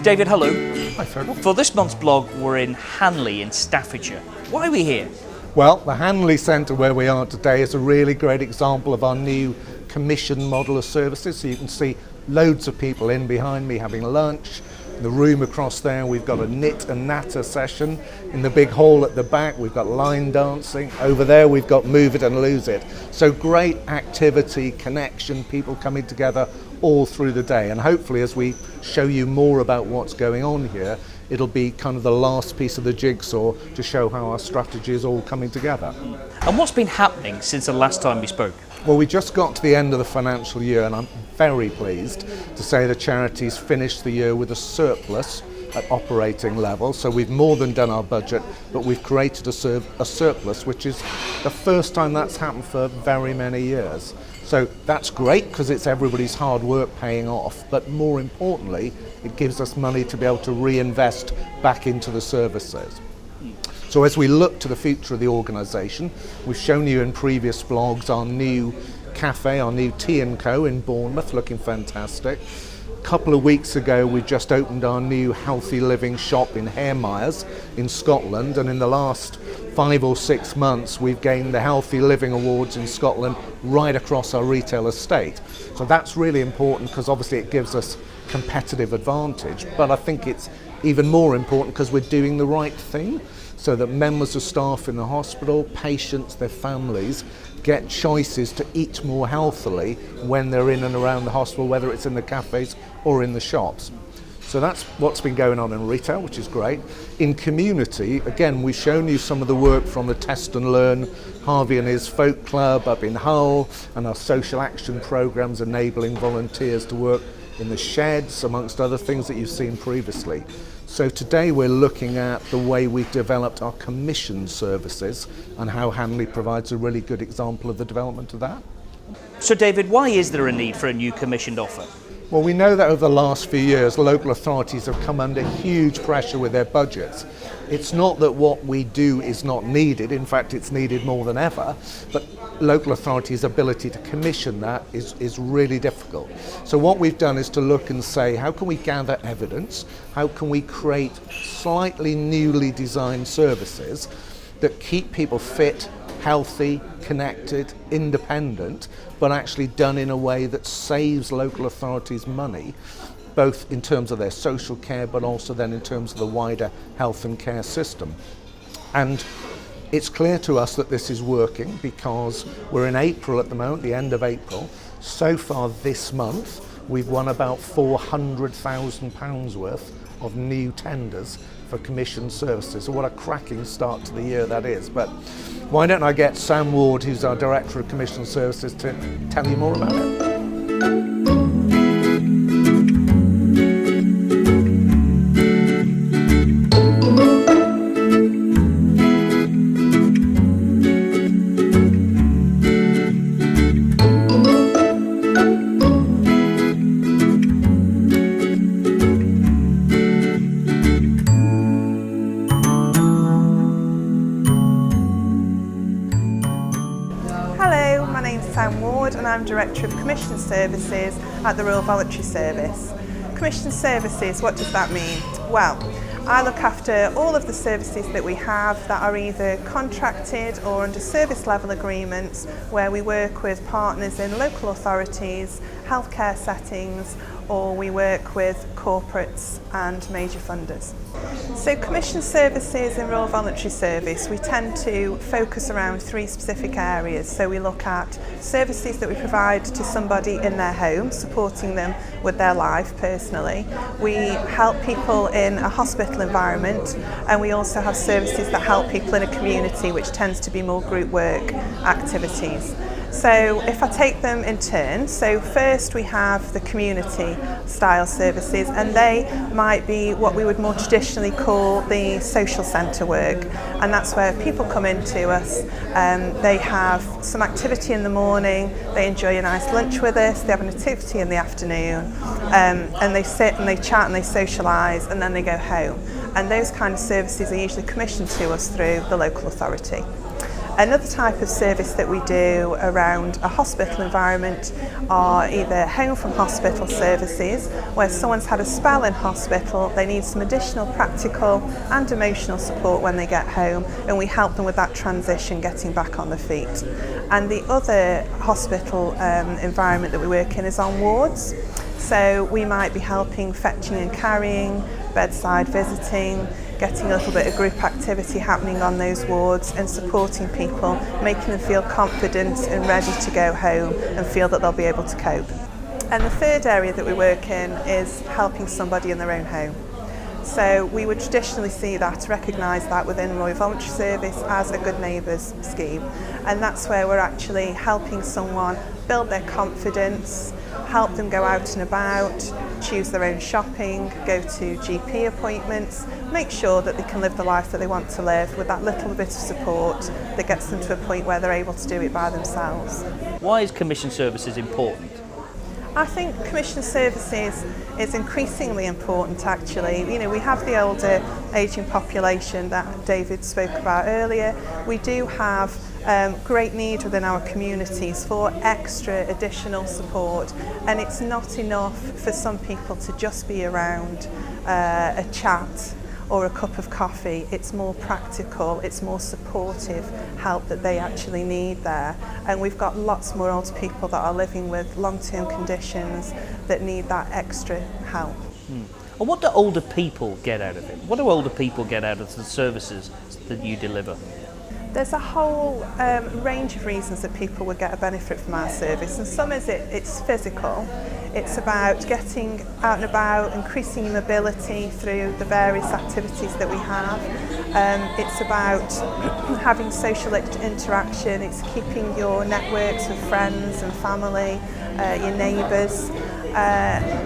David, hello. Hi, Fergal. For this month's blog, we're in Hanley in Staffordshire. Why are we here? Well, the Hanley Centre where we are today is a really great example of our new commission model of services. So you can see loads of people in behind me having lunch. In the room across there, we've got a knit and natter session. In the big hall at the back, we've got line dancing. Over there, we've got move it and lose it. So great activity, connection, people coming together all through the day. And hopefully, as we show you more about what's going on here, it'll be kind of the last piece of the jigsaw to show how our strategy is all coming together. And what's been happening since the last time we spoke? Well, we just got to the end of the financial year, and I'm very pleased to say the charities finished the year with a surplus at operating level. So we've more than done our budget, but we've created a surplus, which is the first time that's happened for very many years. So that's great because it's everybody's hard work paying off, but more importantly, it gives us money to be able to reinvest back into the services. So as we look to the future of the organisation, we've shown you in previous blogs our new cafe, our new Tea & Co in Bournemouth, looking fantastic. A couple of weeks ago, we just opened our new healthy living shop in Hairmyres in Scotland, and in the last 5 or 6 months, we've gained the Healthy Living Awards in Scotland right across our retail estate. So that's really important because obviously it gives us competitive advantage, but I think it's even more important because we're doing the right thing, so that members of staff in the hospital, patients, their families get choices to eat more healthily when they're in and around the hospital, whether it's in the cafes or in the shops. So that's what's been going on in retail, which is great. In community, again, we've shown you some of the work from the Test and Learn, Harvey and his folk club up in Hull, and our social action programs enabling volunteers to work in the sheds, amongst other things that you've seen previously. So today we're looking at the way we've developed our commission services and how Hanley provides a really good example of the development of that. So David, why is there a need for a new commissioned offer? Well, we know that over the last few years, local authorities have come under huge pressure with their budgets. It's not that what we do is not needed, in fact it's needed more than ever, but local authorities' ability to commission that is really difficult. So what we've done is to look and say, how can we gather evidence? How can we create slightly newly designed services that keep people fit, healthy, connected, independent, but actually done in a way that saves local authorities money, both in terms of their social care, but also then in terms of the wider health and care system. And it's clear to us that this is working because we're in April at the moment, the end of April. So far this month, we've won about £400,000 worth of new tenders for commissioned services. So what a cracking start to the year that is. But why don't I get Sam Ward, who's our Director of Commissioned Services, to tell you more about it. Sam Ward, and I'm Director of Commissioned Services at the Royal Voluntary Service. Commissioned Services, what does that mean? Well, I look after all of the services that we have that are either contracted or under service level agreements, where we work with partners in local authorities, healthcare settings, or we work with corporates and major funders. So commissioned services in Royal Voluntary Service, we tend to focus around 3 specific areas. So we look at services that we provide to somebody in their home, supporting them with their life personally. We help people in a hospital environment, and we also have services that help people in a community, which tends to be more group work activities. So if I take them in turn, so first we have the community style services, and they might be what we would more traditionally call the social centre work, and that's where people come into us, they have some activity in the morning, they enjoy a nice lunch with us, they have an activity in the afternoon, and they sit and they chat and they socialise, and then they go home. And those kind of services are usually commissioned to us through the local authority. Another type of service that we do around a hospital environment are either home from hospital services, where someone's had a spell in hospital, they need some additional practical and emotional support when they get home, and we help them with that transition, getting back on their feet. And the other hospital environment that we work in is on wards. So we might be helping fetching and carrying, bedside visiting, getting a little bit of group activity happening on those wards and supporting people, making them feel confident and ready to go home and feel that they'll be able to cope. And the third area that we work in is helping somebody in their own home. So we would traditionally see that, recognise that within Royal Voluntary Service as a Good Neighbours scheme. And that's where we're actually helping someone build their confidence, help them go out and about, choose their own shopping, go to GP appointments, make sure that they can live the life that they want to live with that little bit of support that gets them to a point where they're able to do it by themselves. Why is commission services important? I think commission services is increasingly important actually. You know, we have the older ageing population that David spoke about earlier. We do have great need within our communities for extra additional support, and it's not enough for some people to just be around a chat or a cup of coffee. It's more practical, it's more supportive help that they actually need there. And we've got lots more older people that are living with long-term conditions that need that extra help. And what do older people get out of it? What do older people get out of the services that you deliver? There's a whole range of reasons that people would get a benefit from our service, and some is it's physical. It's about getting out and about, increasing your mobility through the various activities that we have. It's about having social interaction. It's keeping your networks with friends and family, your neighbours.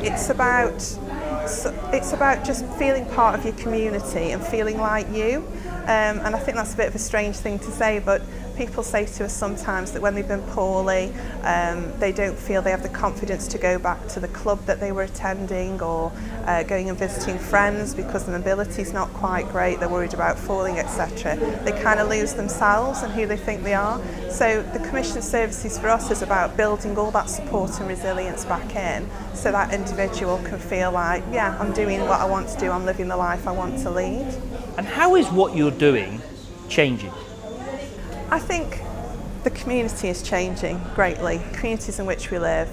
It's about just feeling part of your community and feeling like you. And I think that's a bit of a strange thing to say, but people say to us sometimes that when they've been poorly, they don't feel they have the confidence to go back to the club that they were attending or going and visiting friends because the mobility's not quite great, they're worried about falling, etc. They kind of lose themselves and who they think they are. So the commission services for us is about building all that support and resilience back in so that individual can feel like, yeah, I'm doing what I want to do, I'm living the life I want to lead. And how is what you're doing changing? I think the community is changing greatly, communities in which we live.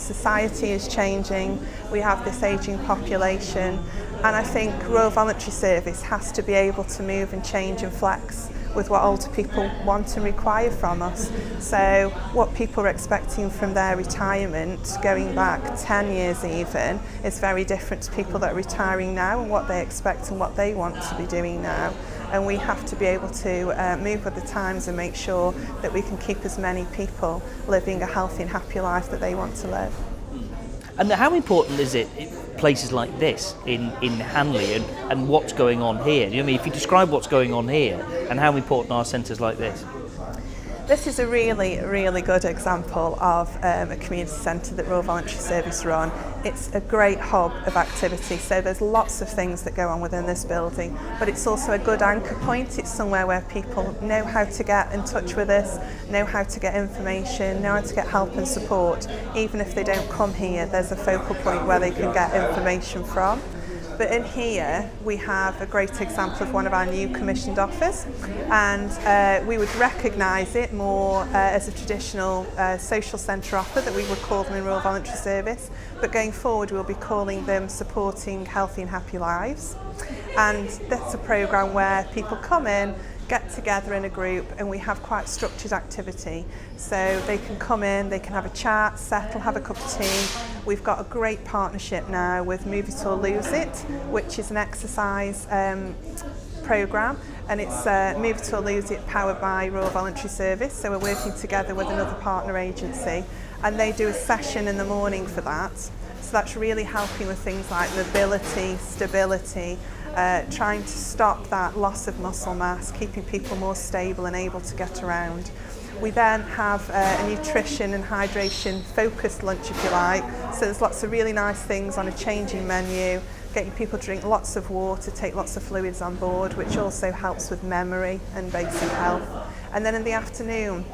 Society is changing, we have this ageing population, and I think Royal Voluntary Service has to be able to move and change and flex with what older people want and require from us. So what people are expecting from their retirement, going back 10 years even, is very different to people that are retiring now and what they expect and what they want to be doing now. And we have to be able to move with the times and make sure that we can keep as many people living a healthy and happy life that they want to live. And how important is it in places like this in Hanley and what's going on here? I mean, if you describe what's going on here and how important are centres like this? This is a really, really good example of a community centre that Royal Voluntary Service run. It's a great hub of activity, so there's lots of things that go on within this building, but it's also a good anchor point. It's somewhere where people know how to get in touch with us, know how to get information, know how to get help and support. Even if they don't come here, there's a focal point where they can get information from. But in here we have a great example of one of our new commissioned offers, and we would recognise it more as a traditional social centre offer that we would call them in Royal Voluntary Service, but going forward we'll be calling them Supporting Healthy and Happy Lives. And that's a programme where people come in, get together in a group, and we have quite structured activity. So they can come in, they can have a chat, settle, have a cup of tea. We've got a great partnership now with Move It or Lose It, which is an exercise programme, and it's Move It or Lose It powered by Royal Voluntary Service. So we're working together with another partner agency, and they do a session in the morning for that. So that's really helping with things like mobility, stability, trying to stop that loss of muscle mass, keeping people more stable and able to get around. We then have a nutrition and hydration focused lunch, if you like. So there's lots of really nice things on a changing menu, getting people to drink lots of water, take lots of fluids on board, which also helps with memory and basic health. And then in the afternoon,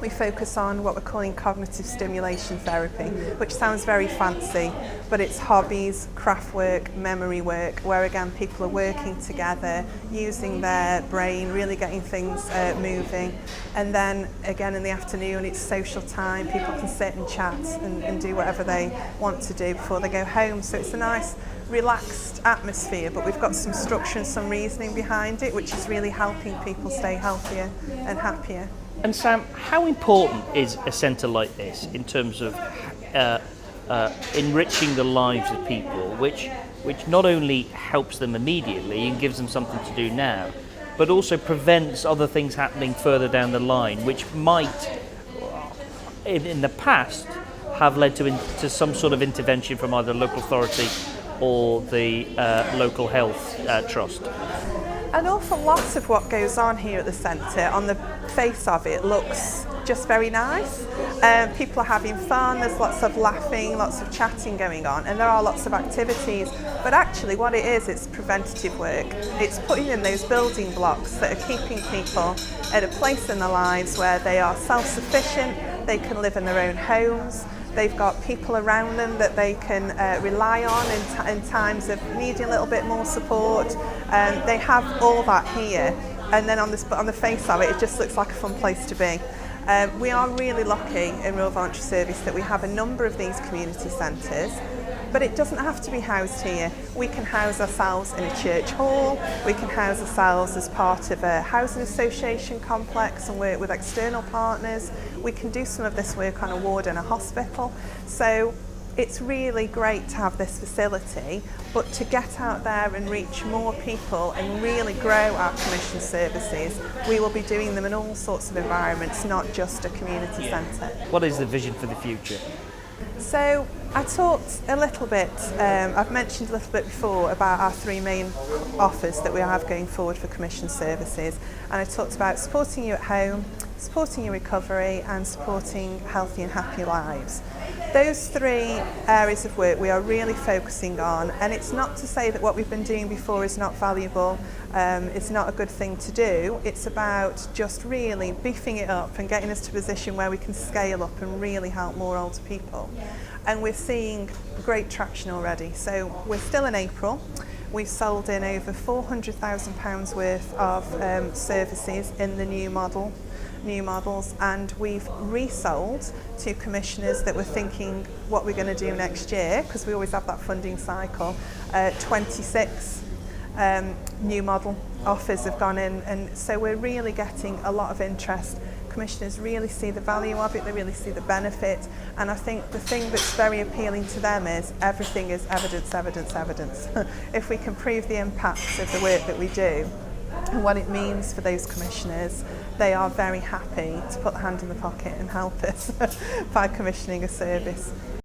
we focus on what we're calling cognitive stimulation therapy, which sounds very fancy, but it's hobbies, craft work, memory work, where again people are working together, using their brain, really getting things moving. And then again in the afternoon it's social time, people can sit and chat and do whatever they want to do before they go home. So it's a nice relaxed atmosphere, but we've got some structure and some reasoning behind it, which is really helping people stay healthier and happier. And Sam, how important is a centre like this in terms of enriching the lives of people, which not only helps them immediately and gives them something to do now, but also prevents other things happening further down the line, which might, in the past, have led to some sort of intervention from either local authority or the local health trust? An awful lot of what goes on here at the centre, on the face of it, looks just very nice. People are having fun, there's lots of laughing, lots of chatting going on, and there are lots of activities. But actually what it is, it's preventative work. It's putting in those building blocks that are keeping people at a place in their lives where they are self-sufficient, they can live in their own homes, they've got people around them that they can rely on in times of needing a little bit more support. They have all that here, and then on the face of it, it just looks like a fun place to be. We are really lucky in Rural Voluntary Service that we have a number of these community centres, but it doesn't have to be housed here. We can house ourselves in a church hall, we can house ourselves as part of a housing association complex and work with external partners. We can do some of this work on a ward in a hospital. So it's really great to have this facility, but to get out there and reach more people and really grow our commission services, we will be doing them in all sorts of environments, not just a community centre. What is the vision for the future? So I talked a little bit, I've mentioned a little bit before about our three main offers that we have going forward for commission services, and I talked about supporting you at home, supporting your recovery and supporting healthy and happy lives. Those three areas of work we are really focusing on, and it's not to say that what we've been doing before is not valuable, it's not a good thing to do. It's about just really beefing it up and getting us to a position where we can scale up and really help more older people. And we're seeing great traction already. So we're still in April. We've sold in over £400,000 worth of services in the new models, and we've resold to commissioners that were thinking what we're going to do next year, because we always have that funding cycle. 26 new model offers have gone in, and so we're really getting a lot of interest. Commissioners really see the value of it, they really see the benefit, and I think the thing that's very appealing to them is everything is evidence, evidence, evidence. If we can prove the impacts of the work that we do and what it means for those commissioners, they are very happy to put the hand in the pocket and help us by commissioning a service.